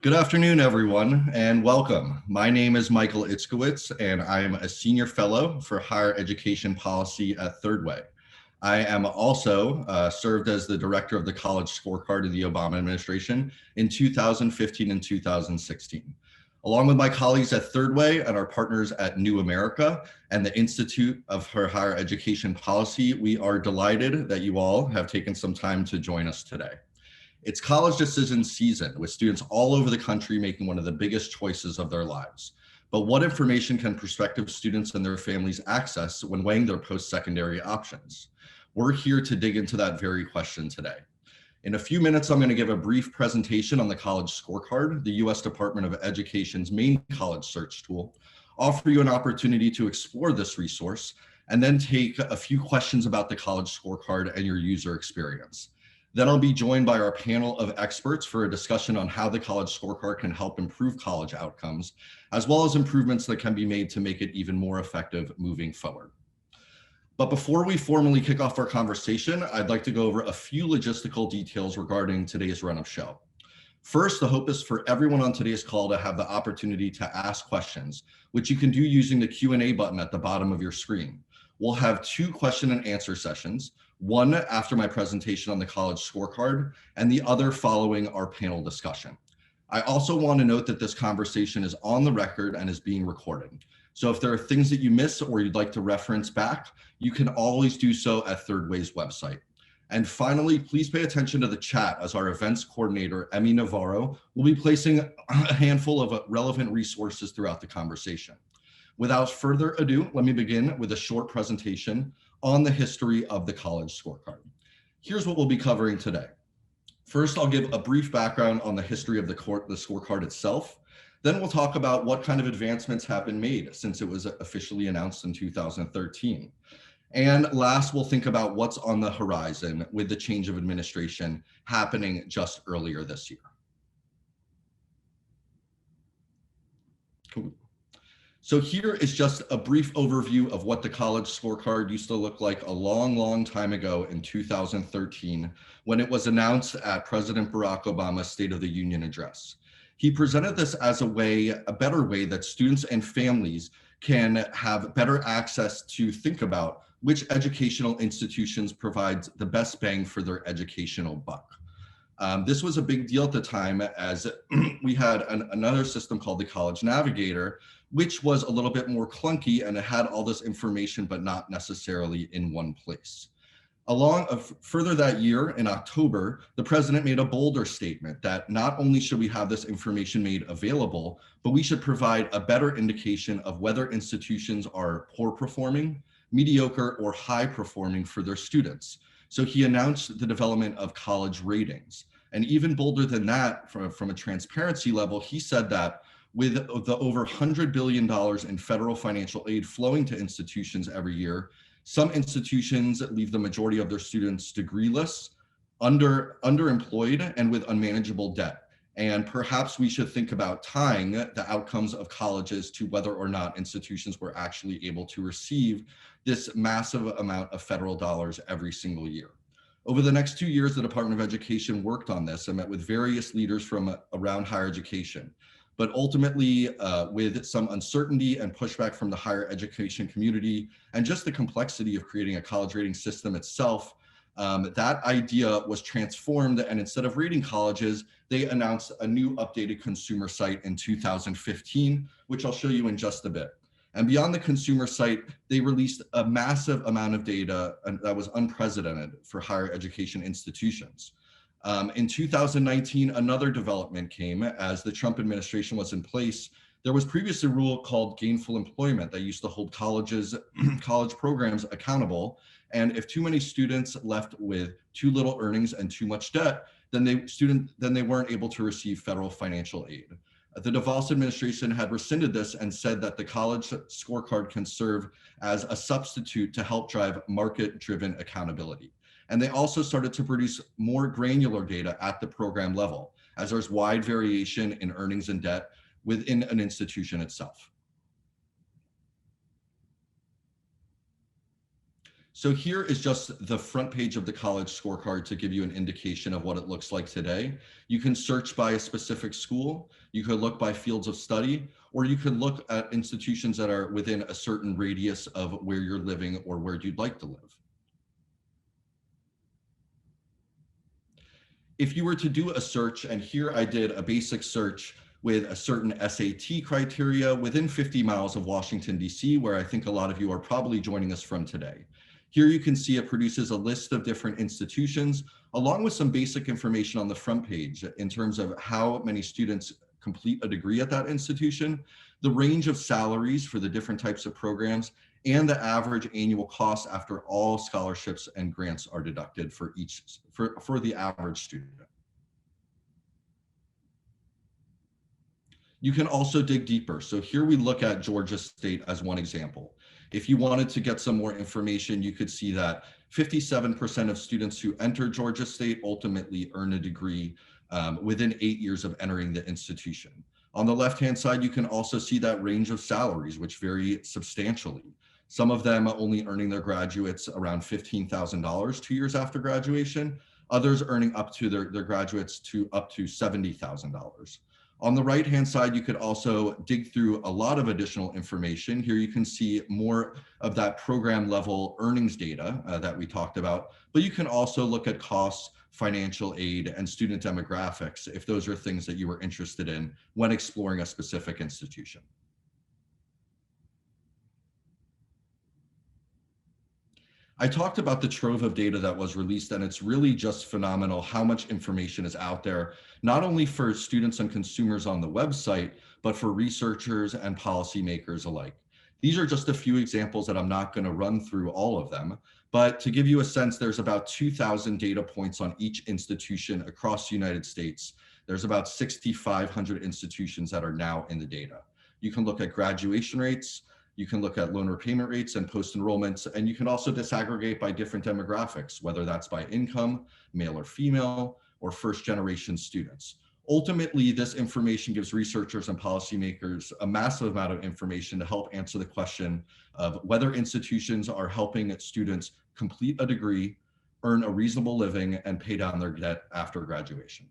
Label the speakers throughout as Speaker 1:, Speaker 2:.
Speaker 1: Good afternoon, everyone, and welcome. My name is Michael Itzkowitz, and I am a senior fellow for higher education policy at Third Way. I am also served as the director of the College Scorecard of the Obama administration in 2015 and 2016. Along with my colleagues at Third Way and our partners at New America and the Institute for Higher Education Policy, we are delighted that you all have taken some time to join us today. It's college decision season, with students all over the country making one of the biggest choices of their lives. But what information can prospective students and their families access when weighing their post-secondary options? We're here to dig into that very question today. In a few minutes, I'm going to give a brief presentation on the College Scorecard, the U.S. Department of Education's main college search tool, offer you an opportunity to explore this resource, and then take a few questions about the College Scorecard and your user experience. Then I'll be joined by our panel of experts for a discussion on how the College Scorecard can help improve college outcomes, as well as improvements that can be made to make it even more effective moving forward. But before we formally kick off our conversation, I'd like to go over a few logistical details regarding today's run of show. First, the hope is for everyone on today's call to have the opportunity to ask questions, which you can do using the Q&A button at the bottom of your screen. We'll have 2 question and answer sessions, one after my presentation on the College Scorecard and the other following our panel discussion. I also want to note that this conversation is on the record and is being recorded. So if there are things that you miss or you'd like to reference back, you can always do so at Third Way's website. And finally, please pay attention to the chat, as our events coordinator, Emmy Navarro, will be placing a handful of relevant resources throughout the conversation. Without further ado, let me begin with a short presentation on the history of the College Scorecard. Here's what we'll be covering today. First, I'll give a brief background on the history of the scorecard itself. Then we'll talk about what kind of advancements have been made since it was officially announced in 2013. And last, we'll think about what's on the horizon with the change of administration happening just earlier this year. Cool. So here is just a brief overview of what the College Scorecard used to look like a long time ago in 2013, when it was announced at President Barack Obama's State of the Union address. He presented this as a better way that students and families can have better access to think about which educational institutions provide the best bang for their educational buck. This was a big deal at the time, as we had another system called the College Navigator, which was a little bit more clunky, and it had all this information, but not necessarily in one place. Further that year, in October, the president made a bolder statement that not only should we have this information made available, but we should provide a better indication of whether institutions are poor performing, mediocre, or high performing for their students. So he announced the development of college ratings. And even bolder than that, from a transparency level, he said that with the over $100 billion in federal financial aid flowing to institutions every year, some institutions leave the majority of their students degreeless, underemployed, and with unmanageable debt. And perhaps we should think about tying the outcomes of colleges to whether or not institutions were actually able to receive this massive amount of federal dollars every single year. Over the next 2 years, the Department of Education worked on this and met with various leaders from around higher education. But ultimately, with some uncertainty and pushback from the higher education community, and just the complexity of creating a college rating system itself, that idea was transformed, and instead of rating colleges, they announced a new updated consumer site in 2015, which I'll show you in just a bit. And beyond the consumer site, they released a massive amount of data that was unprecedented for higher education institutions. In 2019, another development came as the Trump administration was in place. There was previously a rule called gainful employment that used to hold college programs accountable. And if too many students left with too little earnings and too much debt, then they weren't able to receive federal financial aid. The DeVos administration had rescinded this and said that the College Scorecard can serve as a substitute to help drive market-driven accountability. And they also started to produce more granular data at the program level, as there's wide variation in earnings and debt within an institution itself. So here is just the front page of the College Scorecard to give you an indication of what it looks like today. You can search by a specific school, you could look by fields of study, or you can look at institutions that are within a certain radius of where you're living or where you'd like to live. If you were to do a search, and here I did a basic search with a certain SAT criteria within 50 miles of Washington, D.C., where I think a lot of you are probably joining us from today. Here you can see it produces a list of different institutions, along with some basic information on the front page in terms of how many students complete a degree at that institution, the range of salaries for the different types of programs, and the average annual cost after all scholarships and grants are deducted for the average student. You can also dig deeper. So here we look at Georgia State as one example. If you wanted to get some more information, you could see that 57% of students who enter Georgia State ultimately earn a degree within 8 years of entering the institution. On the left-hand side, you can also see that range of salaries, which vary substantially. Some of them only earning their graduates around $15,000 2 years after graduation, others earning up to their graduates to up to $70,000. On the right-hand side, you could also dig through a lot of additional information. Here you can see more of that program level earnings data that we talked about, but you can also look at costs, financial aid, and student demographics if those are things that you were interested in when exploring a specific institution. I talked about the trove of data that was released, and it's really just phenomenal how much information is out there, not only for students and consumers on the website, but for researchers and policymakers alike. These are just a few examples that I'm not going to run through all of them, but to give you a sense, there's about 2,000 data points on each institution across the United States. There's about 6,500 institutions that are now in the data. You can look at graduation rates, you can look at loan repayment rates and post-enrollments, and you can also disaggregate by different demographics, whether that's by income, male or female, or first-generation students. Ultimately, this information gives researchers and policymakers a massive amount of information to help answer the question of whether institutions are helping students complete a degree, earn a reasonable living, and pay down their debt after graduation.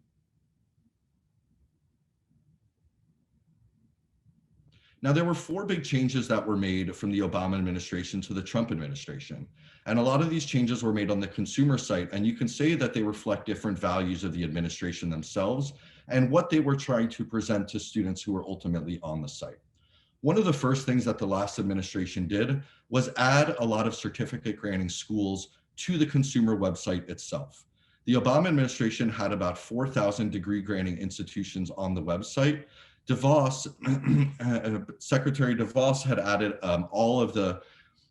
Speaker 1: Now, there were 4 big changes that were made from the Obama administration to the Trump administration. And a lot of these changes were made on the consumer site, and you can say that they reflect different values of the administration themselves and what they were trying to present to students who were ultimately on the site. One of the first things that the last administration did was add a lot of certificate granting schools to the consumer website itself. The Obama administration had about 4,000 degree granting institutions on the website. Secretary DeVos had added all of the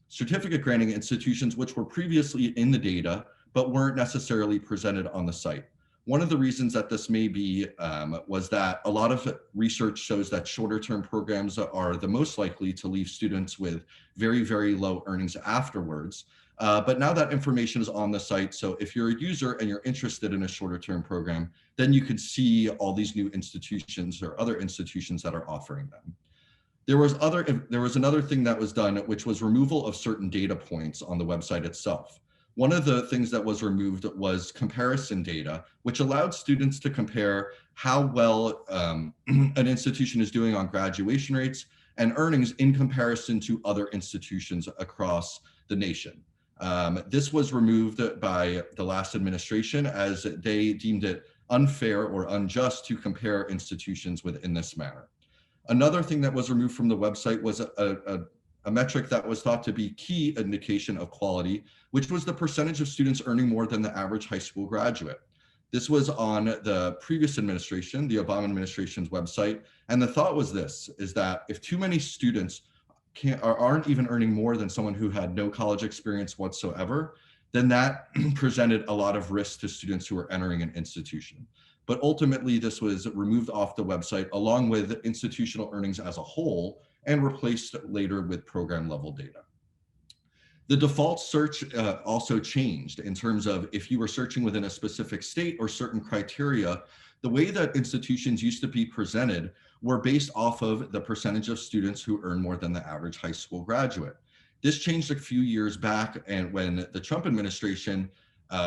Speaker 1: certificate granting institutions which were previously in the data, but weren't necessarily presented on the site. One of the reasons that this may be was that a lot of research shows that shorter term programs are the most likely to leave students with very, very low earnings afterwards. But now that information is on the site, so if you're a user and you're interested in a shorter term program, then you could see all these new institutions or other institutions that are offering them. There was another thing that was done, which was removal of certain data points on the website itself. One of the things that was removed was comparison data, which allowed students to compare how well an institution is doing on graduation rates and earnings in comparison to other institutions across the nation. This was removed by the last administration as they deemed it unfair or unjust to compare institutions within this manner. Another thing that was removed from the website was a metric that was thought to be key indication of quality, which was the percentage of students earning more than the average high school graduate. This was on the previous administration, the Obama administration's website. And the thought was this, is that if too many students aren't even earning more than someone who had no college experience whatsoever, then that presented a lot of risk to students who are entering an institution. But ultimately, this was removed off the website along with institutional earnings as a whole and replaced later with program level data. The default search also changed in terms of if you were searching within a specific state or certain criteria, the way that institutions used to be presented were based off of the percentage of students who earn more than the average high school graduate. This changed a few years back, and when the Trump administration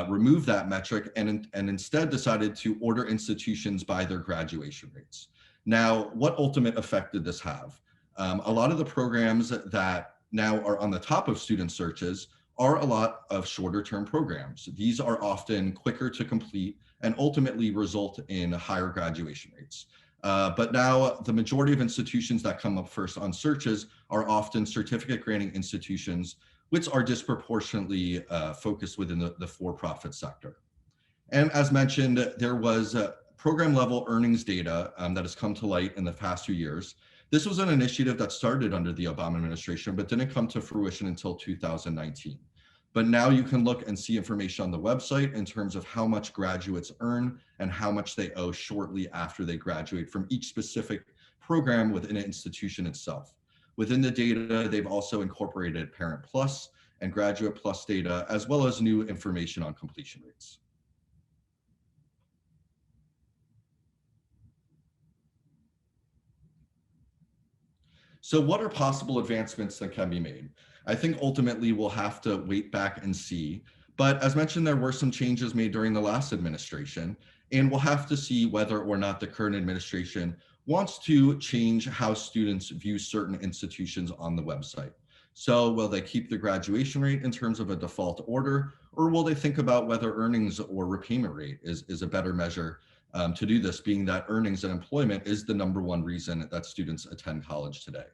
Speaker 1: removed that metric and instead decided to order institutions by their graduation rates. Now, what ultimate effect did this have? A lot of the programs that now are on the top of student searches are a lot of shorter term programs. These are often quicker to complete and ultimately result in higher graduation rates. But now the majority of institutions that come up first on searches are often certificate granting institutions, which are disproportionately focused within the for-profit sector. And as mentioned, there was program level earnings data that has come to light in the past few years. This was an initiative that started under the Obama administration, but didn't come to fruition until 2019. But now you can look and see information on the website in terms of how much graduates earn and how much they owe shortly after they graduate from each specific program within an institution itself. Within the data, they've also incorporated Parent Plus and Graduate Plus data, as well as new information on completion rates. So what are possible advancements that can be made? I think ultimately we'll have to wait back and see. But as mentioned, there were some changes made during the last administration, and we'll have to see whether or not the current administration wants to change how students view certain institutions on the website. So will they keep the graduation rate in terms of a default order, or will they think about whether earnings or repayment rate is a better measure to do this, being that earnings and employment is the #1 reason that students attend college today.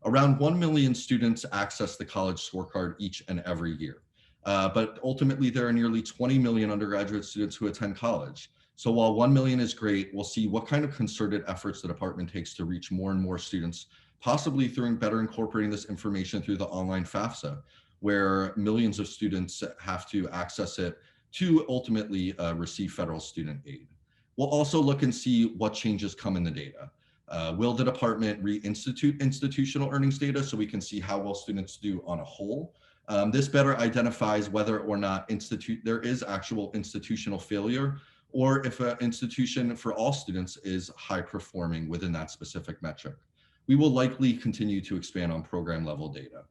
Speaker 1: Around 1 million students access the College Scorecard each and every year. But ultimately, there are nearly 20 million undergraduate students who attend college. So while 1 million is great, we'll see what kind of concerted efforts the department takes to reach more and more students, possibly through better incorporating this information through the online FAFSA, where millions of students have to access it to ultimately receive federal student aid. We'll also look and see what changes come in the data. Will the department reinstitute institutional earnings data so we can see how well students do on a whole? This better identifies whether or not there is actual institutional failure, or if an institution for all students is high performing within that specific metric. We will likely continue to expand on program level data.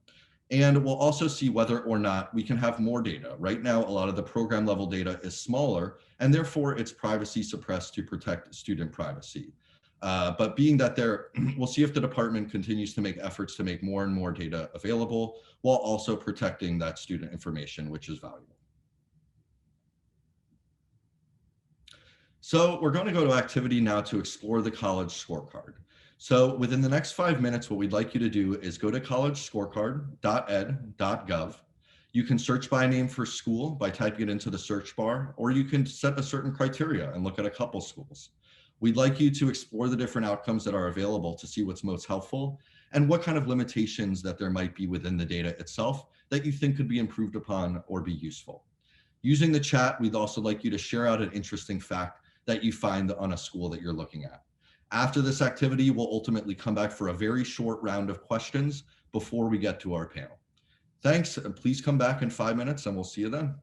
Speaker 1: And we'll also see whether or not we can have more data. Right now, a lot of the program level data is smaller, and therefore it's privacy suppressed to protect student privacy. But being that we'll see if the department continues to make efforts to make more and more data available while also protecting that student information, which is valuable. So we're going to go to activity now to explore the College Scorecard. So within the next 5 minutes, what we'd like you to do is go to collegescorecard.ed.gov. You can search by name for school by typing it into the search bar, or you can set a certain criteria and look at a couple schools. We'd like you to explore the different outcomes that are available to see what's most helpful and what kind of limitations that there might be within the data itself that you think could be improved upon or be useful. Using the chat, we'd also like you to share out an interesting fact that you find on a school that you're looking at. After this activity, we'll ultimately come back for a very short round of questions before we get to our panel. Thanks, and please come back in 5 minutes and we'll see you then.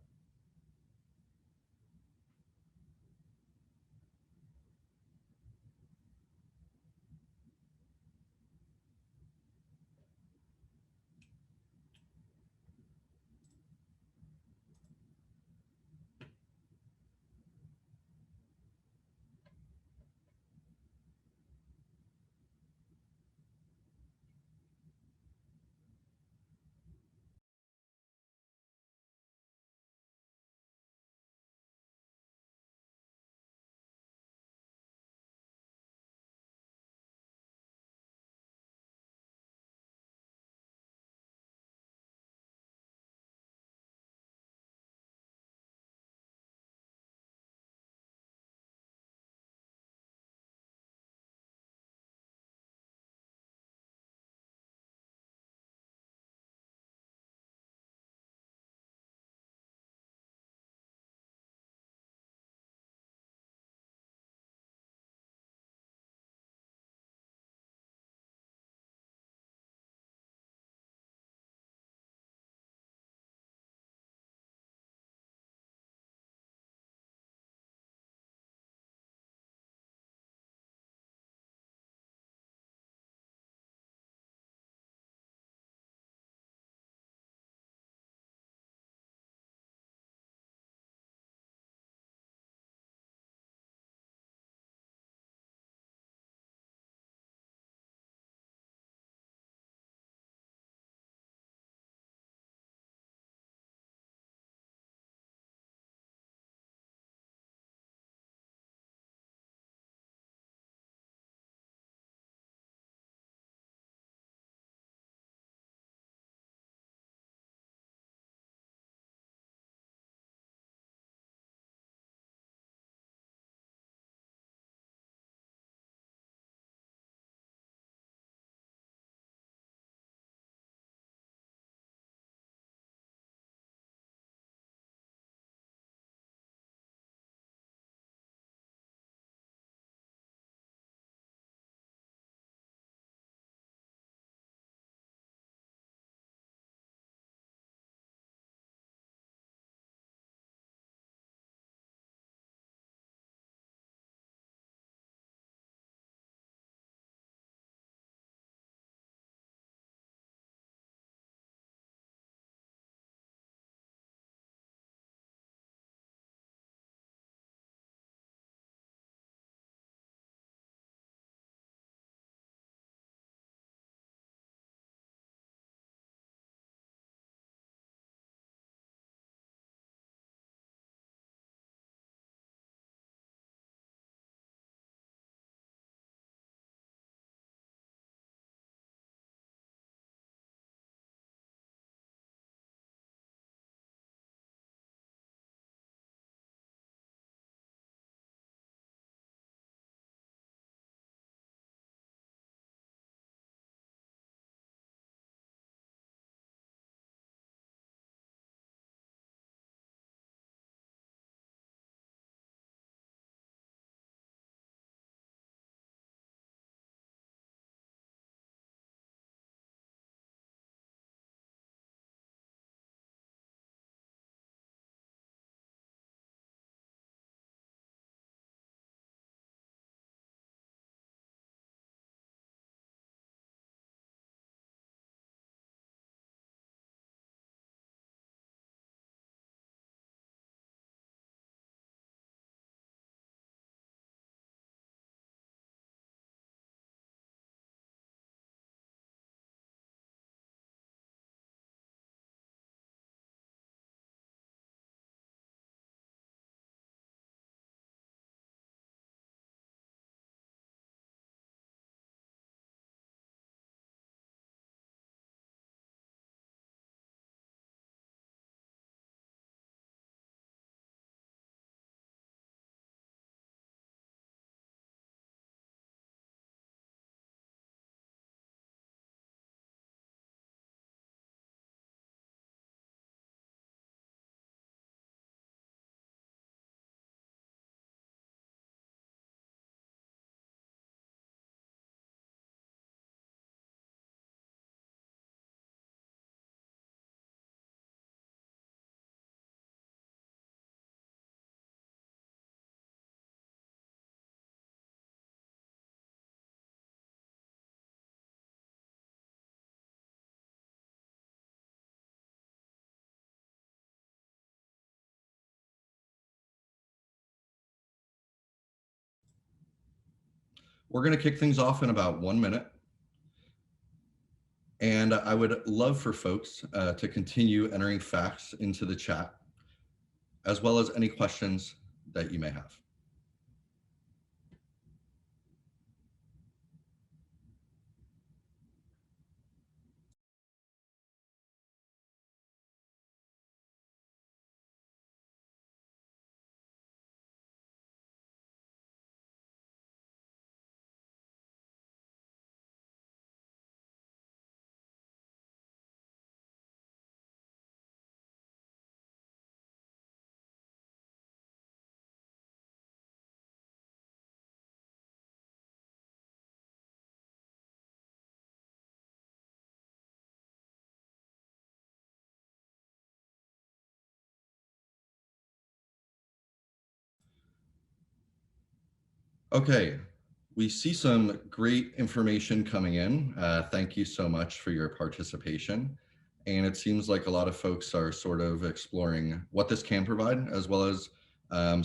Speaker 1: We're going to kick things off in about 1 minute. And I would love for folks to continue entering facts into the chat, as well as any questions that you may have. Okay, we see some great information coming in. Thank you so much for your participation. And it seems like a lot of folks are sort of exploring what this can provide, as well as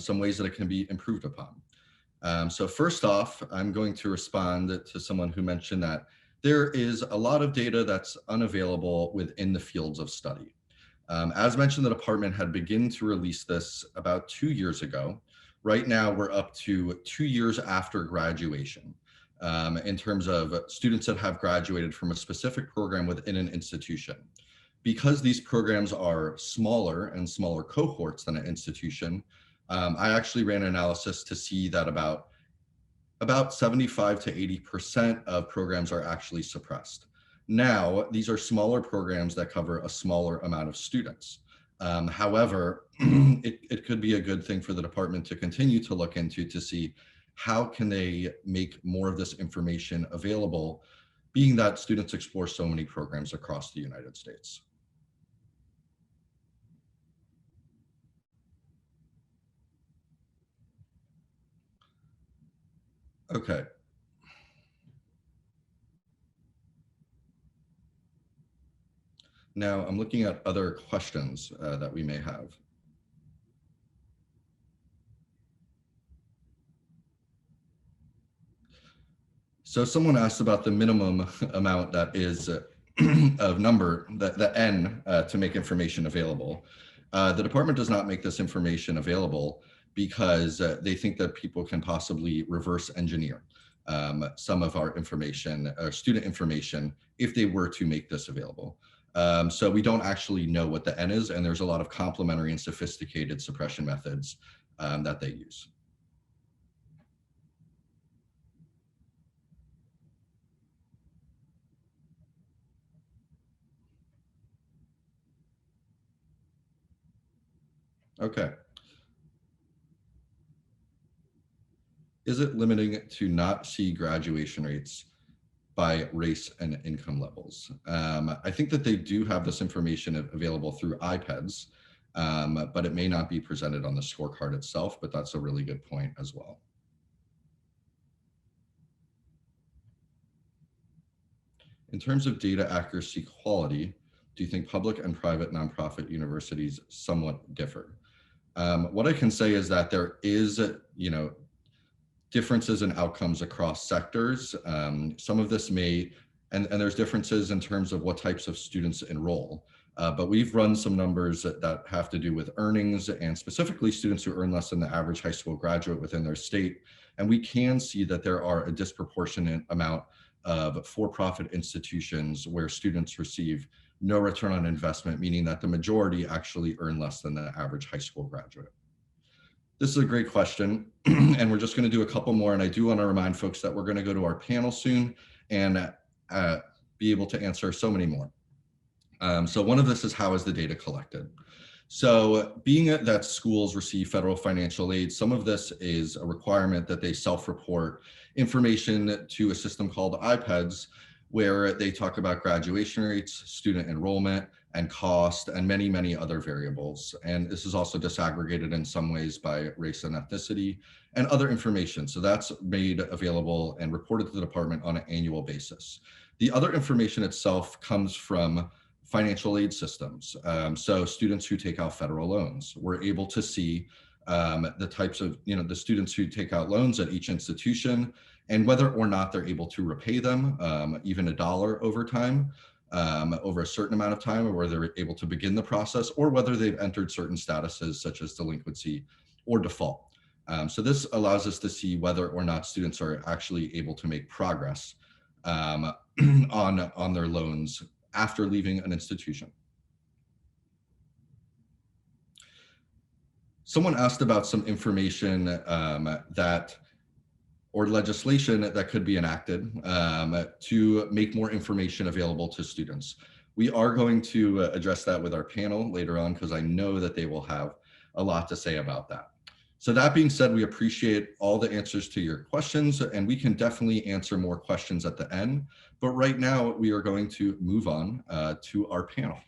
Speaker 1: some ways that it can be improved upon. So first off, I'm going to respond to someone who mentioned that there is a lot of data that's unavailable within the fields of study. As mentioned, the department had begun to release this about 2 years ago. Right now, we're up to 2 years after graduation in terms of students that have graduated from a specific program within an institution. Because these programs are smaller and smaller cohorts than an institution, I actually ran an analysis to see that about 75 to 80% of programs are actually suppressed. Now, these are smaller programs that cover a smaller amount of students. However, it could be a good thing for the department to continue to look into to see how can they make more of this information available, being that students explore so many programs across the United States. Okay. Now I'm looking at other questions that we may have. So someone asked about the minimum amount that is of number, the N, to make information available. The department does not make this information available because they think that people can possibly reverse engineer some of our information, student information, if they were to make this available. So we don't actually know what the N is, and there's a lot of complementary and sophisticated suppression methods that they use. Okay. Is it limiting to not see graduation rates by race and income levels? I think that they do have this information available through iPads, but it may not be presented on the scorecard itself, but that's a really good point as well. In terms of data accuracy quality, do you think public and private nonprofit universities somewhat differ? What I can say is that there is, differences in outcomes across sectors. Some of this may, and there's differences in terms of what types of students enroll. But we've run some numbers that have to do with earnings and specifically students who earn less than the average high school graduate within their state. And we can see that there are a disproportionate amount of for-profit institutions where students receive no return on investment, meaning that the majority actually earn less than the average high school graduate. This is a great question, and we're just going to do a couple more. And I do want to remind folks that we're going to go to our panel soon and be able to answer so many more. So one of this is, how is the data collected? So being that schools receive federal financial aid, some of this is a requirement that they self-report information to a system called iPads, where they talk about graduation rates, student enrollment, and cost, and many, many other variables. And this is also disaggregated in some ways by race and ethnicity and other information. So that's made available and reported to the department on an annual basis. The other information itself comes from financial aid systems. So students who take out federal loans, we're able to see the types of, the students who take out loans at each institution and whether or not they're able to repay them, even $1 over time, over a certain amount of time, or whether they're able to begin the process, or whether they've entered certain statuses such as delinquency or default. So this allows us to see whether or not students are actually able to make progress on their loans after leaving an institution. Someone asked about some information or legislation that could be enacted to make more information available to students. We are going to address that with our panel later on, because I know that they will have a lot to say about that. So that being said, we appreciate all the answers to your questions, and we can definitely answer more questions at the end. But right now, we are going to move on to our panel.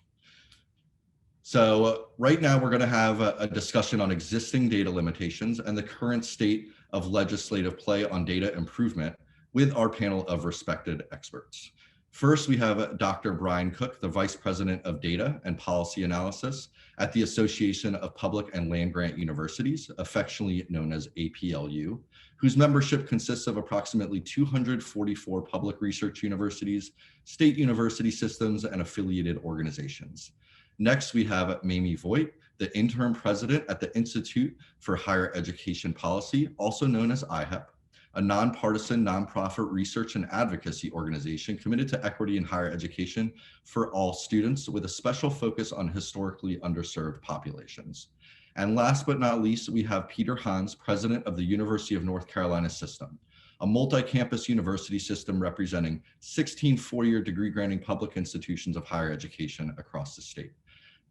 Speaker 1: So right now, we're going to have a discussion on existing data limitations and the current state of legislative play on data improvement with our panel of respected experts. First, we have Dr. Bryan Cook, the Vice President of Data and Policy Analysis at the Association of Public and Land-Grant Universities, affectionately known as APLU, whose membership consists of approximately 244 public research universities, state university systems, and affiliated organizations. Next, we have Mamie Voight, the Interim President at the Institute for Higher Education Policy, also known as IHEP, a nonpartisan, nonprofit research and advocacy organization committed to equity in higher education for all students, with a special focus on historically underserved populations. And last but not least, we have Peter Hans, President of the University of North Carolina System, a multi-campus university system representing 16 four-year degree-granting public institutions of higher education across the state.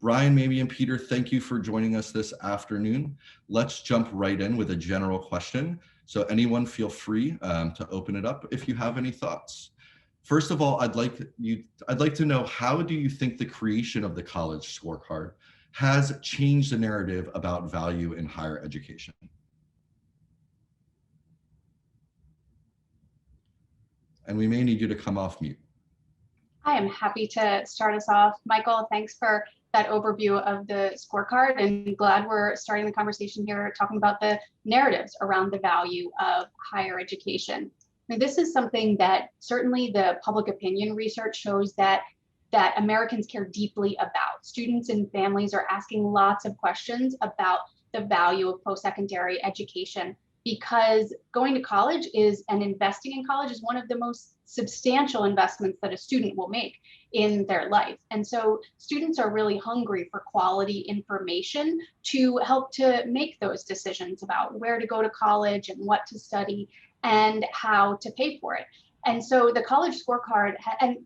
Speaker 1: Bryan, Mamie, and Peter, thank you for joining us this afternoon. Let's jump right in with a general question. So anyone feel free to open it up if you have any thoughts. First of all, I'd like to know, how do you think the creation of the College Scorecard has changed the narrative about value in higher education? And we may need you to come off mute.
Speaker 2: I am happy to start us off. Michael, thanks for that overview of the scorecard, and glad we're starting the conversation here talking about the narratives around the value of higher education. I mean, this is something that certainly the public opinion research shows that Americans care deeply about. Students and families are asking lots of questions about the value of post-secondary education, because going to college and investing in college is one of the most substantial investments that a student will make in their life. And so students are really hungry for quality information to help to make those decisions about where to go to college and what to study and how to pay for it. And so the College Scorecard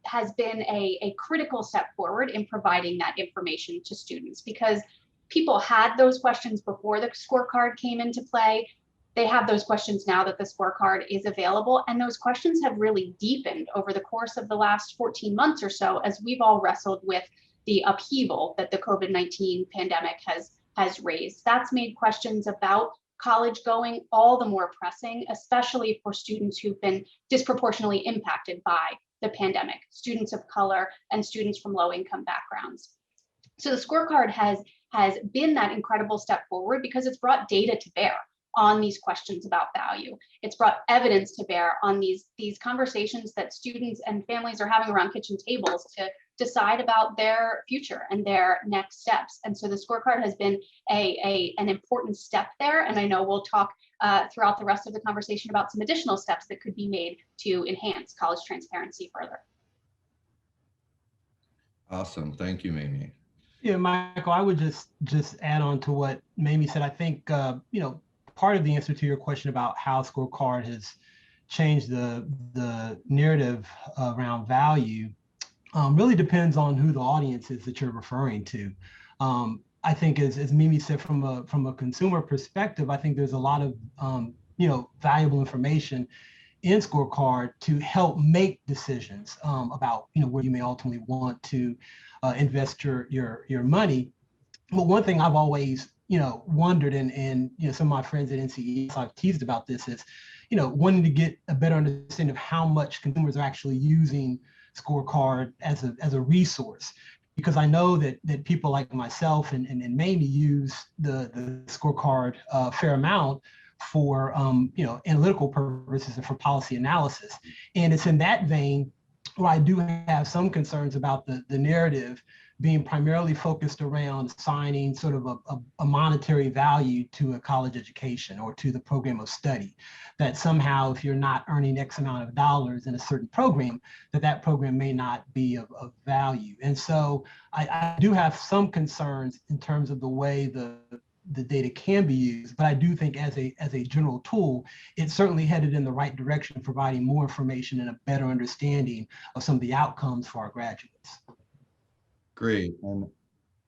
Speaker 2: has been a critical step forward in providing that information to students, because people had those questions before the scorecard came into play. They have those questions now that the scorecard is available, and those questions have really deepened over the course of the last 14 months or so, as we've all wrestled with the upheaval that the COVID-19 pandemic has raised. That's made questions about college going all the more pressing, especially for students who've been disproportionately impacted by the pandemic, students of color and students from low-income backgrounds. So the scorecard has been that incredible step forward because it's brought data to bear on these questions about value. It's brought evidence to bear on these conversations that students and families are having around kitchen tables to decide about their future and their next steps. And so the scorecard has been an important step there. And I know we'll talk throughout the rest of the conversation about some additional steps that could be made to enhance college transparency further.
Speaker 1: Awesome, thank you, Mamie.
Speaker 3: Yeah, Michael, I would just add on to what Mamie said. I think, part of the answer to your question about how scorecard has changed the narrative around value really depends on who the audience is that you're referring to. I think, as Mamie said, from a consumer perspective, I think there's a lot of valuable information in scorecard to help make decisions about where you may ultimately want to invest your money. But one thing I've always wondered, and some of my friends at NCES, I've teased about this, is wanting to get a better understanding of how much consumers are actually using scorecard as a resource, because I know that people like myself and Mamie use the scorecard a fair amount for analytical purposes and for policy analysis. And it's in that vein where I do have some concerns about the narrative being primarily focused around assigning sort of a monetary value to a college education or to the program of study. That somehow, if you're not earning X amount of dollars in a certain program, that program may not be of value. And so I do have some concerns in terms of the way the data can be used, but I do think as a general tool, it's certainly headed in the right direction, providing more information and a better understanding of some of the outcomes for our graduates.
Speaker 1: Great. And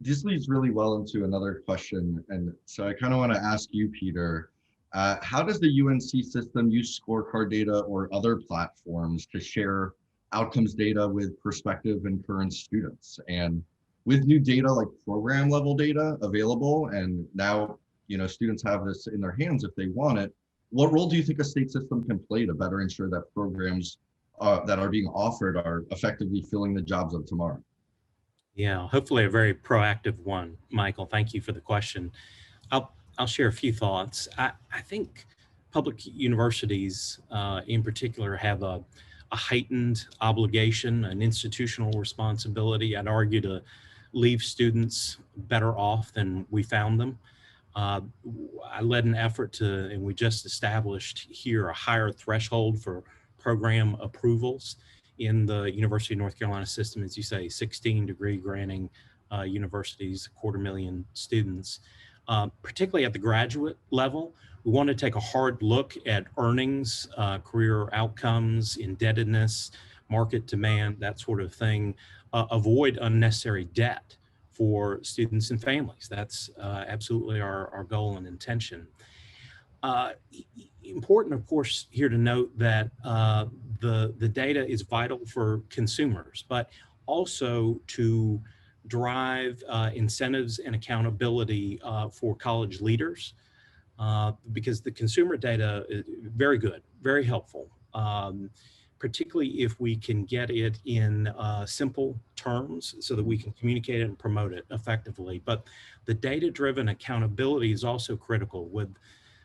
Speaker 1: this leads really well into another question. And so I kind of want to ask you, Peter, how does the UNC system use scorecard data or other platforms to share outcomes data with prospective and current students? And with new data like program level data available, and now students have this in their hands if they want it, what role do you think a state system can play to better ensure that programs that are being offered are effectively filling the jobs of tomorrow?
Speaker 4: Yeah, hopefully a very proactive one, Michael. Thank you for the question. I'll share a few thoughts. I think public universities in particular have a heightened obligation, an institutional responsibility, I'd argue, to leave students better off than we found them. I led an effort to, and we just established here, a higher threshold for program approvals in the University of North Carolina system, as you say, 16 degree granting universities, 250,000 students. Particularly at the graduate level, we want to take a hard look at earnings, career outcomes, indebtedness, market demand, that sort of thing. Avoid unnecessary debt for students and families. That's absolutely our goal and intention. Important, of course, here to note that the data is vital for consumers, but also to drive incentives and accountability for college leaders, because the consumer data is very good, very helpful, particularly if we can get it in simple terms so that we can communicate it and promote it effectively. But the data-driven accountability is also critical, with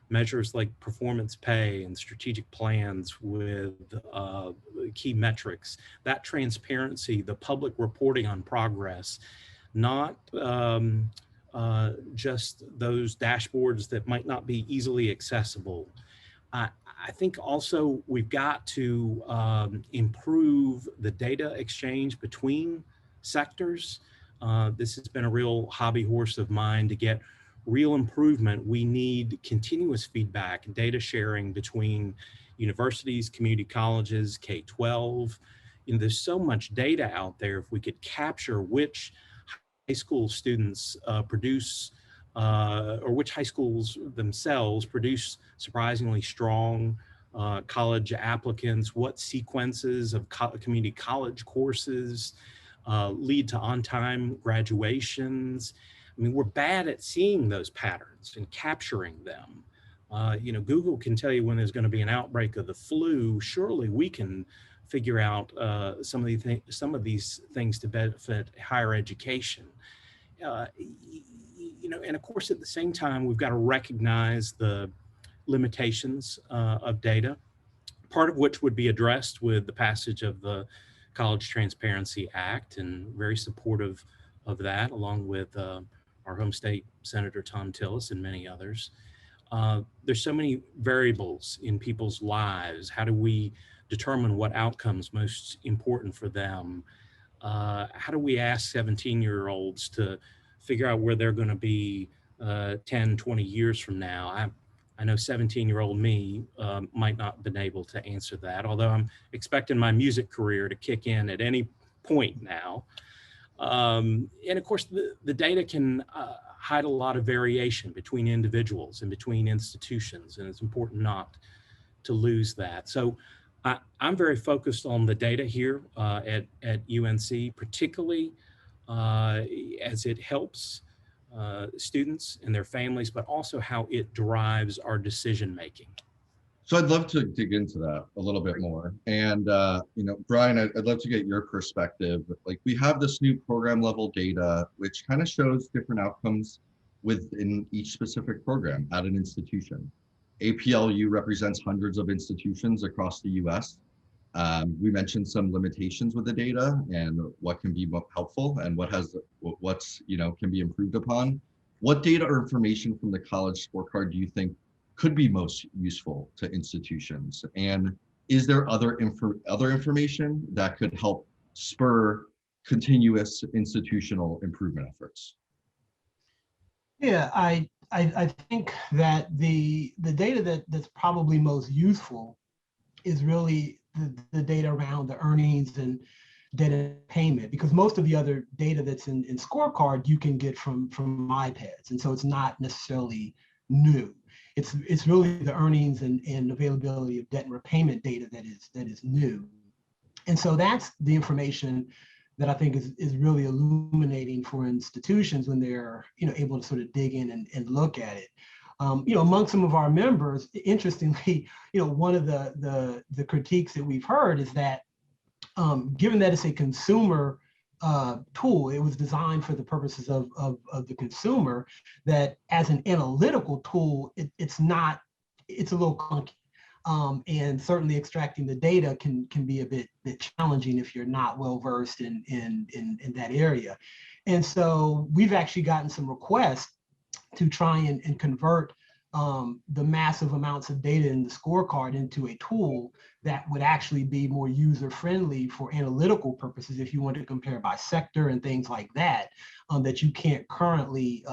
Speaker 4: measures like performance pay and strategic plans with key metrics. That transparency, the public reporting on progress, not just those dashboards that might not be easily accessible. I think also we've got to improve the data exchange between sectors. This has been a real hobby horse of mine. To get real improvement, we need continuous feedback and data sharing between universities, community colleges, K-12. There's so much data out there. If we could capture which high school students produce or which high schools themselves produce surprisingly strong college applicants, what sequences of community college courses lead to on-time graduations. I mean, we're bad at seeing those patterns and capturing them. Google can tell you when there's going to be an outbreak of the flu. Surely we can figure out some of these things to benefit higher education. And of course, at the same time, we've got to recognize the limitations of data, part of which would be addressed with the passage of the College Transparency Act, and very supportive of that, along with our home state Senator Tom Tillis and many others. There's so many variables in people's lives. How do we determine what outcomes most important for them? How do we ask 17-year-olds to figure out where they're going to be 10, 20 years from now? I know 17-year-old me might not have been able to answer that, although I'm expecting my music career to kick in at any point now. And of course, the data can hide a lot of variation between individuals and between institutions, and it's important not to lose that. So I'm very focused on the data here at UNC, particularly as it helps students and their families, but also how it drives our decision making.
Speaker 1: So I'd love to dig into that a little bit more. And, Bryan, I'd love to get your perspective. Like, we have this new program level data, which kind of shows different outcomes within each specific program at an institution. APLU represents hundreds of institutions across the US. We mentioned some limitations with the data and what can be helpful and what's can be improved upon. What data or information from the College Scorecard do you think could be most useful to institutions? And is there other information that could help spur continuous institutional improvement efforts?
Speaker 3: Yeah, I think that the data that's probably most useful is really the data around the earnings and data payment, because most of the other data that's in Scorecard you can get from iPads, and so it's not necessarily new. It's really the earnings and availability of debt and repayment data that is new, and so that's the information that I think is really illuminating for institutions when they're able to sort of dig in and look at it. Among some of our members, interestingly, one of the critiques that we've heard is that given that it's a consumer tool, it was designed for the purposes of the consumer, that as an analytical tool, it's a little clunky. And certainly extracting the data can be a bit challenging if you're not well versed in that area. And so we've actually gotten some requests to try and convert the massive amounts of data in the scorecard into a tool that would actually be more user-friendly for analytical purposes if you want to compare by sector and things like that, that you can't currently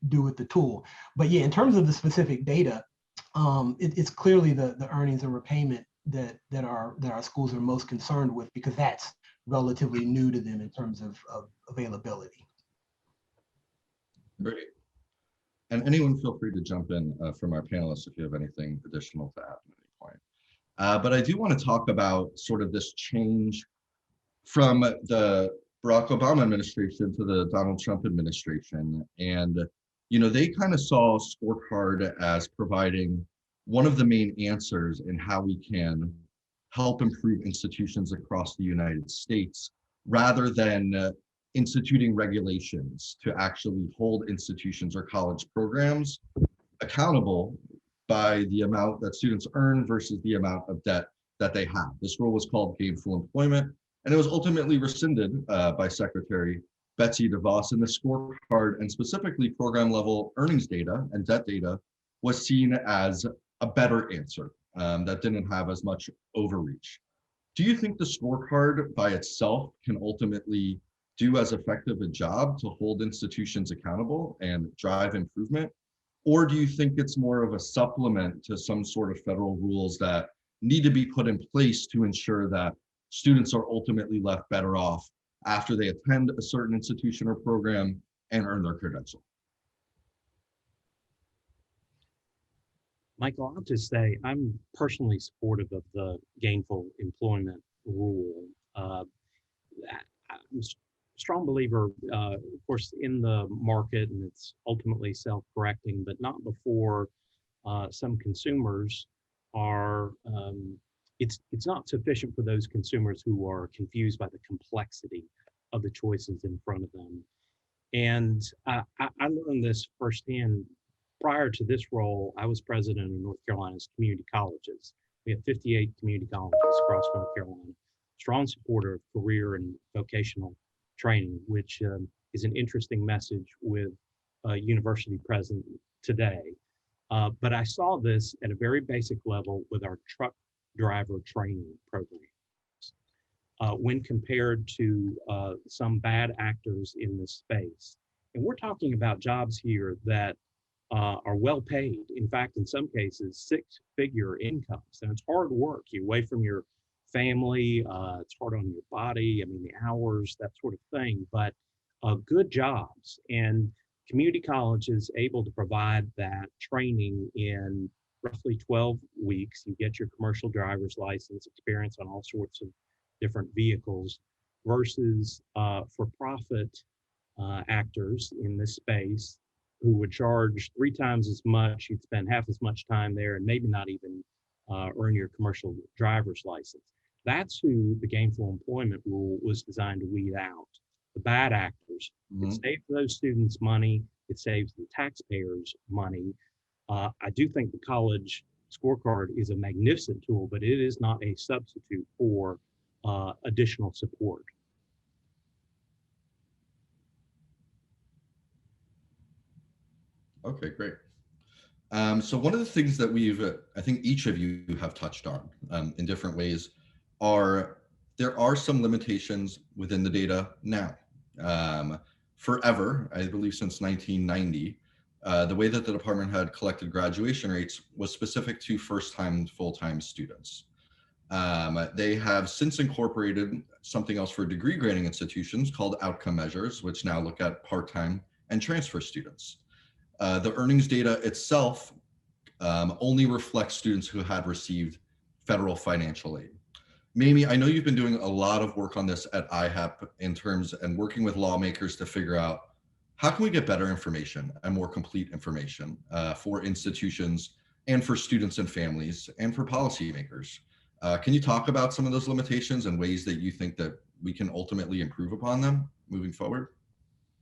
Speaker 3: do with the tool. But yeah, in terms of the specific data, it's clearly the earnings and repayment that our schools are most concerned with, because that's relatively new to them in terms of availability.
Speaker 1: Great. And anyone feel free to jump in from our panelists if you have anything additional to add at any point. But I do want to talk about sort of this change from the Barack Obama administration to the Donald Trump administration. And, they kind of saw Scorecard as providing one of the main answers in how we can help improve institutions across the United States, rather than instituting regulations to actually hold institutions or college programs accountable by the amount that students earn versus the amount of debt that they have. This rule was called gainful employment, and it was ultimately rescinded by Secretary Betsy DeVos, and the scorecard, and specifically program level earnings data and debt data, was seen as a better answer that didn't have as much overreach. Do you think the scorecard by itself can ultimately do as effective a job to hold institutions accountable and drive improvement? Or do you think it's more of a supplement to some sort of federal rules that need to be put in place to ensure that students are ultimately left better off after they attend a certain institution or program and earn their credential?
Speaker 4: Michael, I'll just say I'm personally supportive of the gainful employment rule. I'm a strong believer, of course, in the market, and it's ultimately self-correcting, but not before some consumers are, it's not sufficient for those consumers who are confused by the complexity of the choices in front of them. And I learned this firsthand. Prior to this role, I was president of North Carolina's community colleges. We have 58 community colleges across North Carolina. Strong supporter of career and vocational training, which is an interesting message with a university president today. But I saw this at a very basic level with our truck driver training programs. When compared to some bad actors in this space. And we're talking about jobs here that are well paid. In fact, in some cases, 6-figure incomes. And it's hard work. You're away from your family. It's hard on your body. I mean, the hours, that sort of thing. But good jobs. And community college is able to provide that training in roughly 12 weeks. You get your commercial driver's license, experience on all sorts of different vehicles, versus for-profit actors in this space who would charge 3 times as much. You'd spend half as much time there and maybe not even earn your commercial driver's license. That's who the gainful employment rule was designed to weed out, the bad actors. Mm-hmm. It saves those students money. It saves the taxpayers money. I do think the college scorecard is a magnificent tool, but it is not a substitute for additional support.
Speaker 1: Okay, great. So one of the things that I think each of you have touched on in different ways there are some limitations within the data now. Forever, I believe since 1990, the way that the department had collected graduation rates was specific to first-time full-time students. They have since incorporated something else for degree grading institutions called outcome measures, which now look at part-time and transfer students. The earnings data itself only reflects students who had received federal financial aid. Mamie, I know you've been doing a lot of work on this at IHEP and working with lawmakers to figure out how can we get better information and more complete information for institutions and for students and families and for policymakers. Can you talk about some of those limitations and ways that you think that we can ultimately improve upon them moving forward?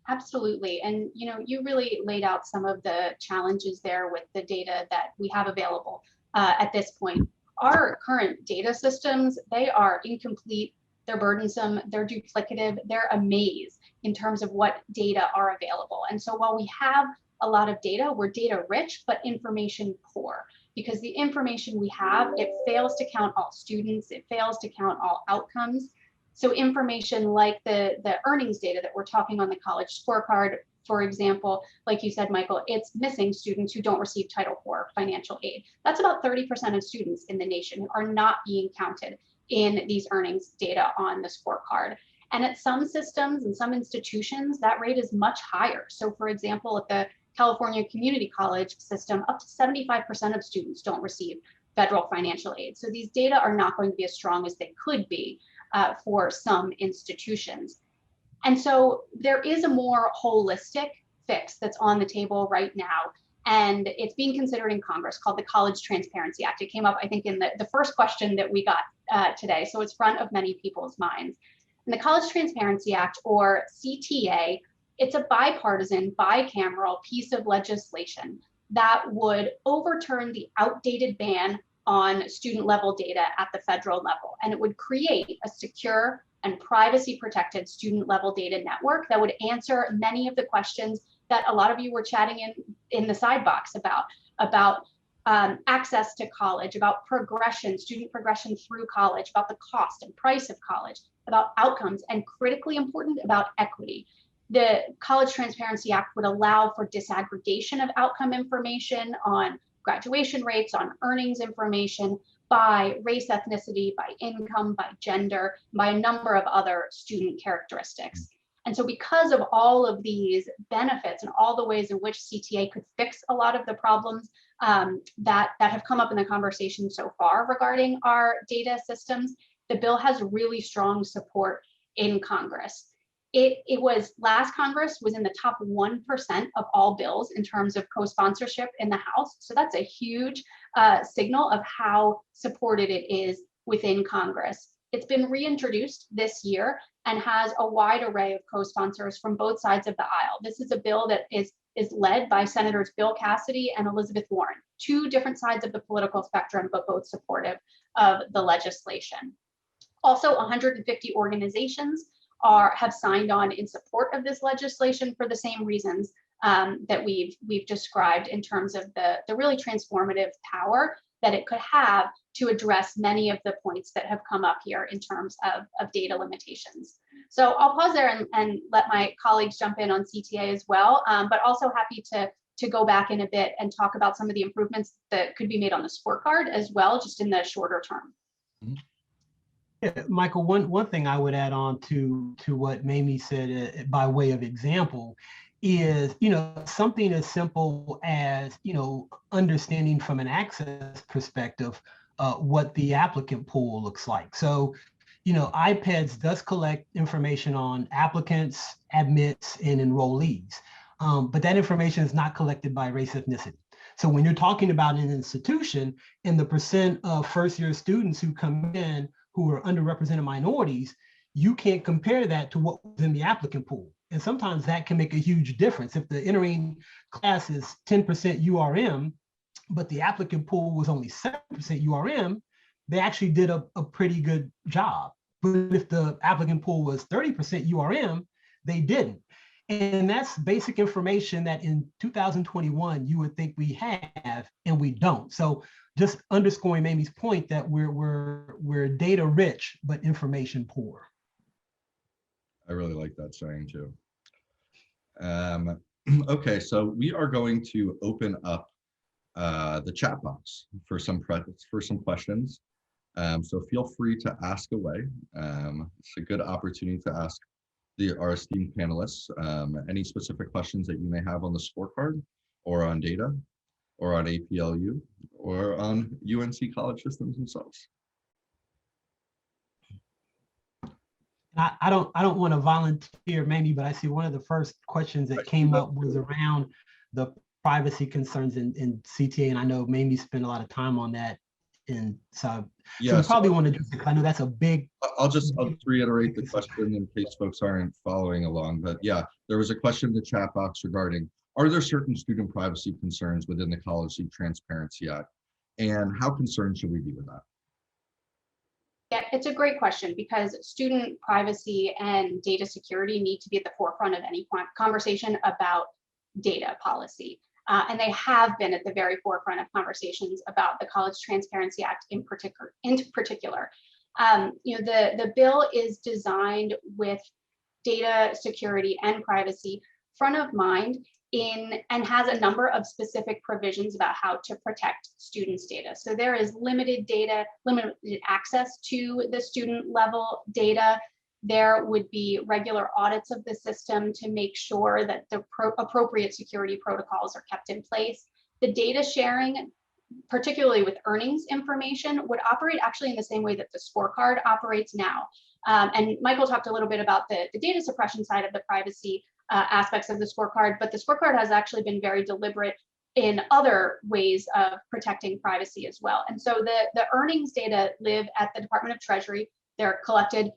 Speaker 2: Absolutely. And you really laid out some of the challenges there with the data that we have available at this point. Our current data systems, they are incomplete, they're burdensome, they're duplicative, they're a maze in terms of what data are available. And so while we have a lot of data, we're data rich, but information poor, because the information we have, it fails to count all students, it fails to count all outcomes. So information like the earnings data that we're talking on the College Scorecard, for example, like you said, Michael, it's missing students who don't receive Title IV financial aid. That's about 30% of students in the nation who are not being counted in these earnings data on the scorecard. And at some systems and some institutions, that rate is much higher. So for example, at the California Community College system, up to 75% of students don't receive federal financial aid. So these data are not going to be as strong as they could be for some institutions. And so there is a more holistic fix that's on the table right now, and it's being considered in Congress, called the College Transparency Act. It came up, I think, in the first question that we got today, so it's front of many people's minds. And the College Transparency Act, or CTA, it's a bipartisan, bicameral piece of legislation that would overturn the outdated ban on student level data at the federal level, and it would create a secure and privacy protected student level data network that would answer many of the questions that a lot of you were chatting in the side box about access to college, about progression, student progression through college, about the cost and price of college, about outcomes, and critically important, about equity. The College Transparency Act would allow for disaggregation of outcome information on graduation rates, on earnings information, by race, ethnicity, by income, by gender, by a number of other student characteristics. And so because of all of these benefits and all the ways in which CTA could fix a lot of the problems that have come up in the conversation so far regarding our data systems, the bill has really strong support in Congress. It was, last Congress was in the top 1% of all bills in terms of co-sponsorship in the House. So that's a huge signal of how supported it is within Congress. It's been reintroduced this year and has a wide array of co-sponsors from both sides of the aisle. This is a bill that is led by Senators Bill Cassidy and Elizabeth Warren, two different sides of the political spectrum, but both supportive of the legislation. Also, 150 organizations have signed on in support of this legislation for the same reasons that we've described in terms of the really transformative power that it could have to address many of the points that have come up here in terms of data limitations. So I'll pause there and let my colleagues jump in on CTA as well, but also happy to go back in a bit and talk about some of the improvements that could be made on the scorecard as well, just in the shorter term.
Speaker 1: Mm-hmm.
Speaker 3: Yeah, Michael, one thing I would add on to what Mamie said by way of example is, something as simple as, understanding from an access perspective what the applicant pool looks like. So, IPEDS does collect information on applicants, admits, and enrollees, but that information is not collected by race ethnicity. So when you're talking about an institution and the percent of first-year students who come in who are underrepresented minorities, you can't compare that to what was in the applicant pool. And sometimes that can make a huge difference. If the entering class is 10% URM, but the applicant pool was only 7% URM, they actually did a pretty good job. But if the applicant pool was 30% URM, they didn't. And that's basic information that in 2021, you would think we have, and we don't. So just underscoring Mamie's point that we're data rich, but information poor.
Speaker 1: I really like that saying too. Okay, so we are going to open up the chat box for some questions. So feel free to ask away. It's a good opportunity to ask our esteemed panelists any specific questions that you may have on the scorecard or on data or on APLU or on UNC college systems themselves.
Speaker 3: I don't want to volunteer, Mamie, but I see one of the first questions that came up was around the privacy concerns in CTA, and I know Mamie spent a lot of time on that. And so,
Speaker 1: yeah,
Speaker 3: we probably want to do, I know that's a big.
Speaker 1: I'll just reiterate the question in case folks aren't following along. But yeah, there was a question in the chat box regarding, are there certain student privacy concerns within the College Transparency Act? And how concerned should we be with that?
Speaker 2: Yeah, it's a great question because student privacy and data security need to be at the forefront of any conversation about data policy. And they have been at the very forefront of conversations about the College Transparency Act in particular. The bill is designed with data security and privacy front of mind and has a number of specific provisions about how to protect students' data. So there is limited access to the student level data. There would be regular audits of the system to make sure that the appropriate security protocols are kept in place. The data sharing, particularly with earnings information, would operate actually in the same way that the scorecard operates now. And Michael talked a little bit about the data suppression side of the privacy aspects of the scorecard, but the scorecard has actually been very deliberate in other ways of protecting privacy as well. And so the earnings data live at the Department of Treasury. They're collected,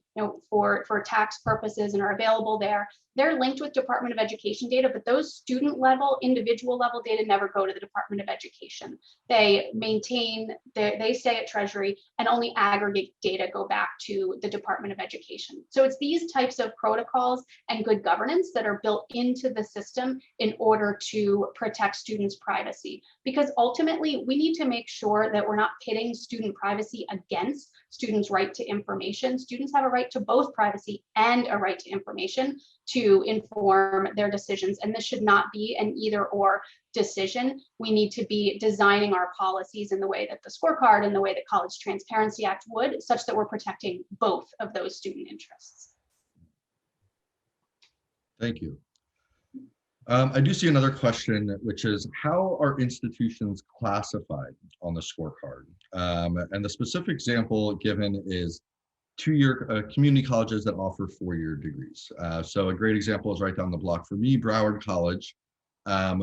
Speaker 2: for tax purposes and are available there. They're linked with Department of Education data, but those student level, individual level data never go to the Department of Education. They they stay at Treasury, and only aggregate data go back to the Department of Education. So it's these types of protocols and good governance that are built into the system in order to protect students' privacy. Because ultimately, we need to make sure that we're not pitting student privacy against students' right to information. Students have a right to both privacy and a right to information to inform their decisions. And this should not be an either or decision. We need to be designing our policies in the way that the scorecard and the way that College Transparency Act would, such that we're protecting both of those student interests.
Speaker 1: Thank you. I do see another question, which is how are institutions classified on the scorecard? And the specific example given is two-year community colleges that offer four-year degrees. So a great example is right down the block for me, Broward College,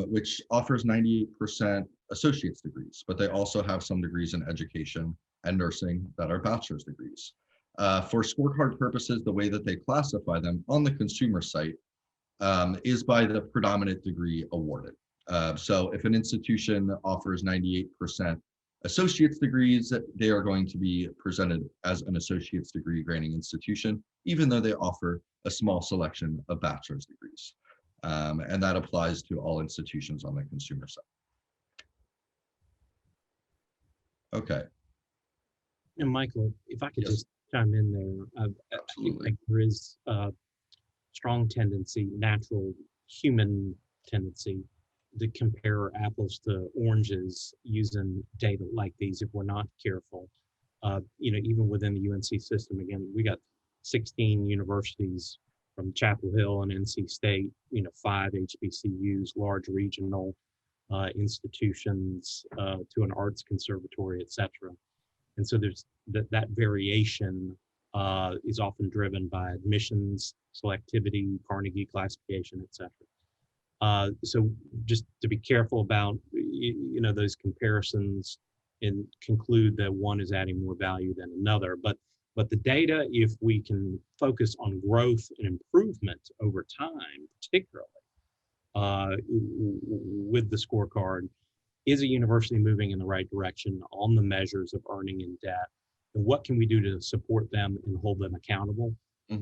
Speaker 1: which offers 98% associate's degrees, but they also have some degrees in education and nursing that are bachelor's degrees. For scorecard purposes, the way that they classify them on the consumer site is by the predominant degree awarded. So if an institution offers 98% associate's degrees, they are going to be presented as an associate's degree granting institution, even though they offer a small selection of bachelor's degrees. And that applies to all institutions on the consumer side. Okay.
Speaker 4: And Michael, if I could just chime in there, I think there is a strong tendency, natural human tendency, to compare apples to oranges using data like these if we're not careful. Even within the UNC system, again, we got 16 universities from Chapel Hill and NC State, 5 HBCUs, large regional institutions, to an arts conservatory, et cetera. And so there's that variation is often driven by admissions, selectivity, Carnegie classification, et cetera. So just to be careful about, those comparisons and conclude that one is adding more value than another. But the data, if we can focus on growth and improvement over time, particularly with the scorecard, is a university moving in the right direction on the measures of earning and debt? And what can we do to support them and hold them accountable?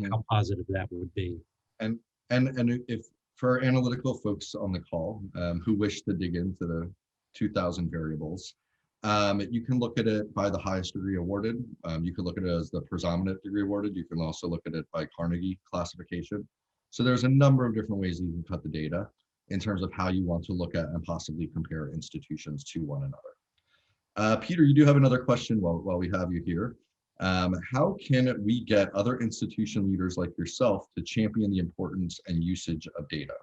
Speaker 4: How positive that would be.
Speaker 1: And if for our analytical folks on the call who wish to dig into the 2,000 variables, you can look at it by the highest degree awarded. You can look at it as the predominant degree awarded. You can also look at it by Carnegie classification. So there's a number of different ways you can cut the data in terms of how you want to look at and possibly compare institutions to one another. Peter, you do have another question while we have you here. How can we get other institution leaders like yourself to champion the importance and usage of data?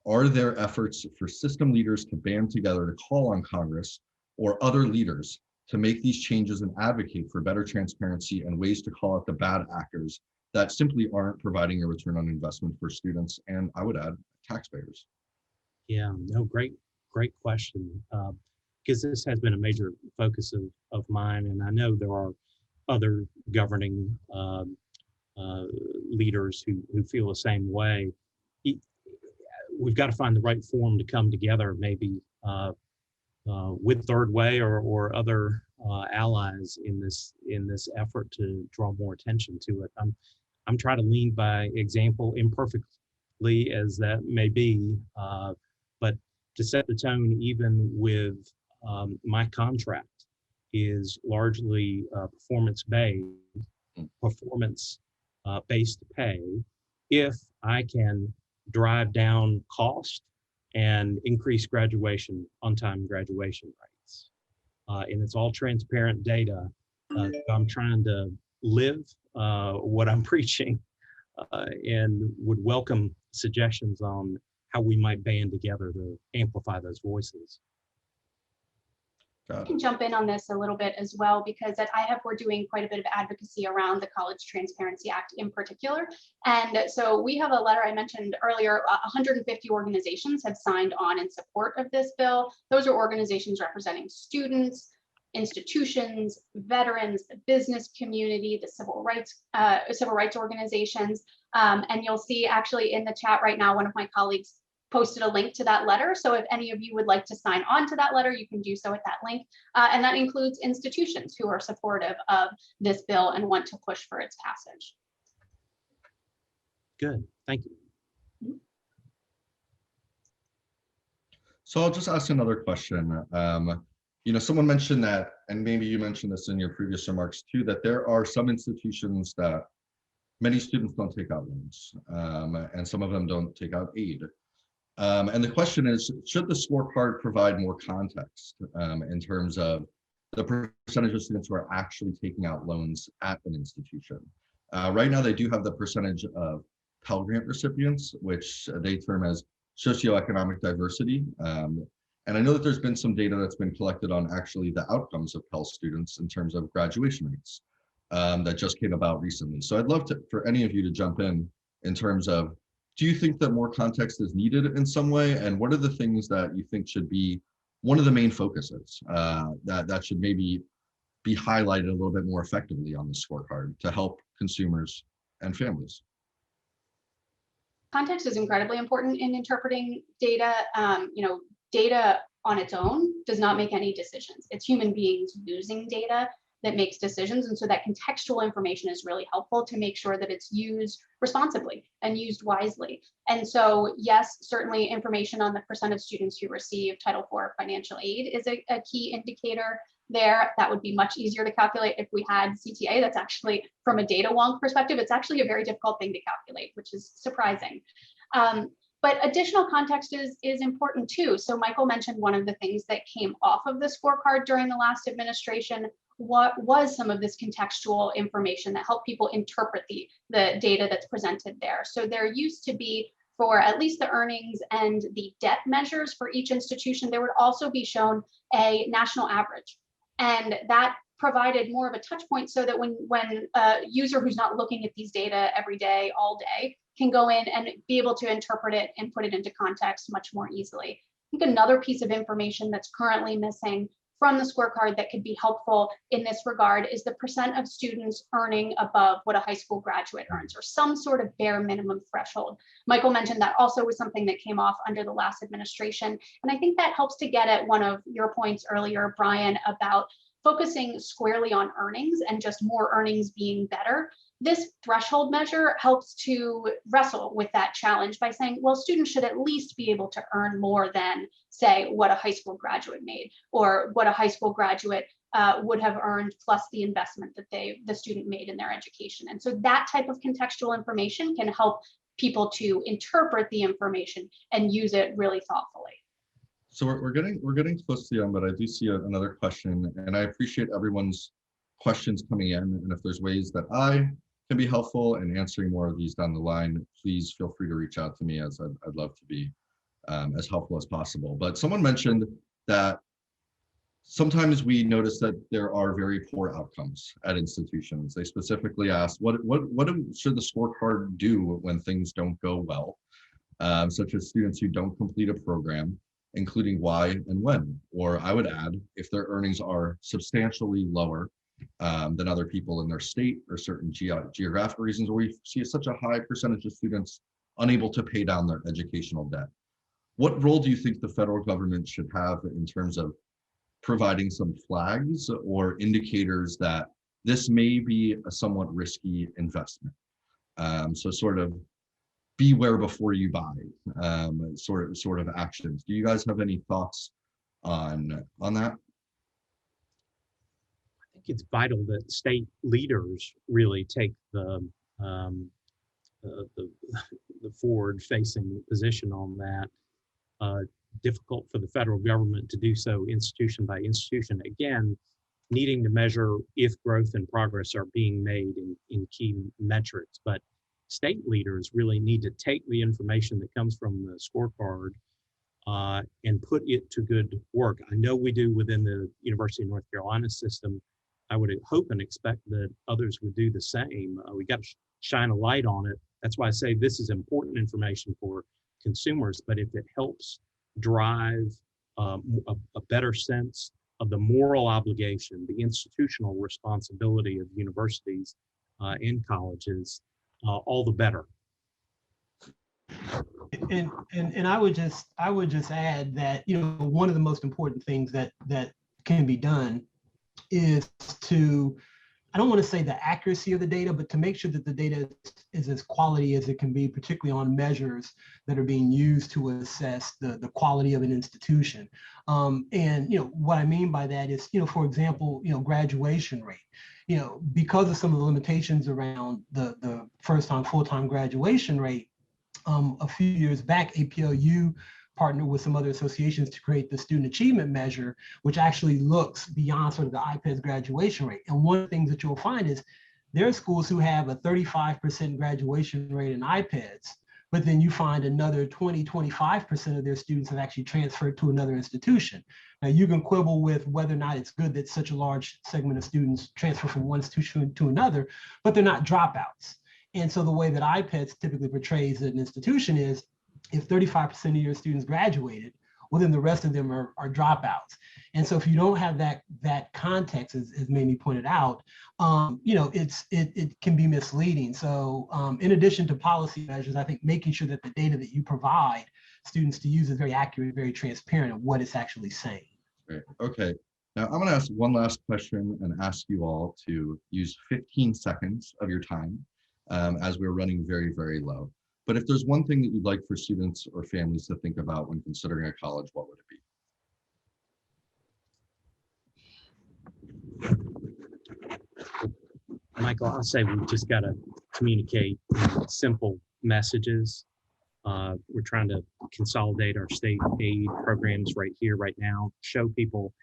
Speaker 1: Are there efforts for system leaders to band together to call on Congress or other leaders to make these changes and advocate for better transparency and ways to call out the bad actors that simply aren't providing a return on investment for students and, I would add, taxpayers?
Speaker 4: Yeah, no, great question. Because this has been a major focus of mine, and I know there are other governing leaders who feel the same way. We've got to find the right forum to come together, maybe with Third Way or other allies in this effort to draw more attention to it. I'm trying to lead by example, imperfectly as that may be, but to set the tone, even with my contract is largely performance-based pay. If I can drive down cost and increase on-time graduation rates. And it's all transparent data. I'm trying to live what I'm preaching and would welcome suggestions on how we might band together to amplify those voices.
Speaker 2: I can jump in on this a little bit as well, because at IHEP we're doing quite a bit of advocacy around the College Transparency Act in particular. And so we have a letter I mentioned earlier, 150 organizations have signed on in support of this bill. Those are organizations representing students, institutions, veterans, the business community, the civil rights organizations. And you'll see actually in the chat right now, one of my colleagues posted a link to that letter. So if any of you would like to sign on to that letter, you can do so at that link. And that includes institutions who are supportive of this bill and want to push for its passage.
Speaker 4: Good, thank you.
Speaker 1: So I'll just ask another question. Someone mentioned that, and maybe you mentioned this in your previous remarks too, that there are some institutions that many students don't take out loans, and some of them don't take out aid. And the question is, should the scorecard provide more context in terms of the percentage of students who are actually taking out loans at an institution? Right now, they do have the percentage of Pell Grant recipients, which they term as socioeconomic diversity. And I know that there's been some data that's been collected on actually the outcomes of Pell students in terms of graduation rates that just came about recently. So I'd love for any of you to jump in terms of, do you think that more context is needed in some way? And what are the things that you think should be one of the main focuses that should maybe be highlighted a little bit more effectively on the scorecard to help consumers and families?
Speaker 2: Context is incredibly important in interpreting data. Data on its own does not make any decisions. It's human beings using data that makes decisions. And so that contextual information is really helpful to make sure that it's used responsibly and used wisely. And so, yes, certainly information on the percent of students who receive Title IV financial aid is a key indicator there. That would be much easier to calculate if we had CTA. That's actually, from a data wonk perspective, it's actually a very difficult thing to calculate, which is surprising. But additional context is important too. So Michael mentioned one of the things that came off of the scorecard during the last administration. What was some of this contextual information that helped people interpret the data that's presented there? So there used to be, for at least the earnings and the debt measures for each institution, there would also be shown a national average. And that provided more of a touch point so that when a user who's not looking at these data every day, all day, can go in and be able to interpret it and put it into context much more easily. I think another piece of information that's currently missing from the scorecard that could be helpful in this regard is the percent of students earning above what a high school graduate earns, or some sort of bare minimum threshold. Michael mentioned that also was something that came off under the last administration. And I think that helps to get at one of your points earlier, Bryan, about focusing squarely on earnings and just more earnings being better. This threshold measure helps to wrestle with that challenge by saying, well, students should at least be able to earn more than, say, what a high school graduate made, or what a high school graduate would have earned plus the investment that the student made in their education. And so that type of contextual information can help people to interpret the information and use it really thoughtfully.
Speaker 1: So we're getting close to the end, but I do see another question, and I appreciate everyone's questions coming in. And if there's ways that I can be helpful in answering more of these down the line, please feel free to reach out to me, as I'd love to be as helpful as possible. But someone mentioned that sometimes we notice that there are very poor outcomes at institutions. They specifically asked, what should the scorecard do when things don't go well, such as students who don't complete a program, including why and when, or I would add, if their earnings are substantially lower than other people in their state, or certain geographic reasons where we see such a high percentage of students unable to pay down their educational debt. What role do you think the federal government should have in terms of providing some flags or indicators that this may be a somewhat risky investment? So sort of beware before you buy, sort of actions. Do you guys have any thoughts on that?
Speaker 4: I think it's vital that state leaders really take the forward-facing position on that. Difficult for the federal government to do so institution by institution. Again, needing to measure if growth and progress are being made in key metrics. But state leaders really need to take the information that comes from the scorecard and put it to good work. I know we do within the University of North Carolina system. I would hope and expect that others would do the same. We got to shine a light on it. That's why I say this is important information for consumers, but if it helps drive a better sense of the moral obligation, the institutional responsibility of universities and colleges, all the better.
Speaker 3: And I would just add that, you know, one of the most important things that can be done is to, I don't want to say the accuracy of the data, but to make sure that the data is as quality as it can be, particularly on measures that are being used to assess the quality of an institution. And, you know, what I mean by that is, you know, for example, you know, graduation rate. You know, because of some of the limitations around the first-time full-time graduation rate, a few years back, APLU partnered with some other associations to create the student achievement measure, which actually looks beyond sort of the IPEDS graduation rate. And one of the things that you'll find is there are schools who have a 35% graduation rate in IPEDS, but then you find another 20-25% of their students have actually transferred to another institution. Now, you can quibble with whether or not it's good that such a large segment of students transfer from one institution to another, but they're not dropouts. And so the way that IPEDS typically portrays an institution is, if 35% of your students graduated, well, then the rest of them are dropouts. And so if you don't have that context, as Mamie pointed out, you know, it can be misleading. So in addition to policy measures, I think making sure that the data that you provide students to use is very accurate, very transparent of what it's actually saying.
Speaker 1: Great. Okay. Now I'm going to ask one last question and ask you all to use 15 seconds of your time as we're running very, very low. But if there's one thing that you'd like for students or families to think about when considering a college, what would it be?
Speaker 4: Michael, I'll say we've just got to communicate simple messages. We're trying to consolidate our state aid programs right here, right now, show people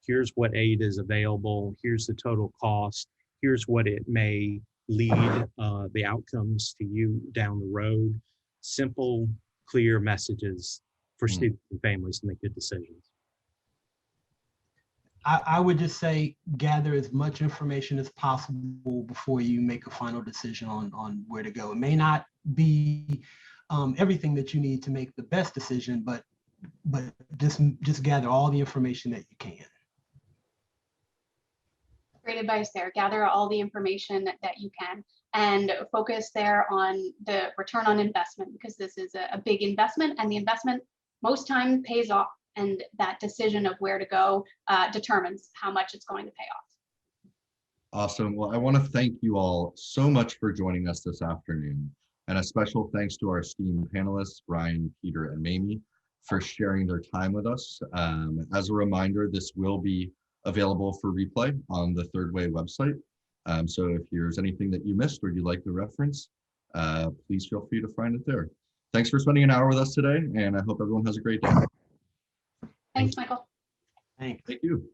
Speaker 4: here's what aid is available, here's the total cost, here's what it may lead the outcomes to you down the road. Simple, clear messages for students and families to make good decisions.
Speaker 3: I would just say gather as much information as possible before you make a final decision on where to go. It may not be everything that you need to make the best decision, but just gather all the information that you can.
Speaker 2: great advice there. Gather all the information that you can and focus there on the return on investment, because this is a big investment, and the investment most time pays off. And that decision of where to go determines how much it's going to pay off.
Speaker 1: Awesome. Well, I want to thank you all so much for joining us this afternoon. And a special thanks to our esteemed panelists, Bryan, Peter, and Mamie, for sharing their time with us. As a reminder, this will be available for replay on the Third Way website. So if there's anything that you missed or you'd like to reference, please feel free to find it there. Thanks for spending an hour with us today, and I hope everyone has a great day.
Speaker 2: Thanks, Michael.
Speaker 3: Thanks.
Speaker 1: Thank you.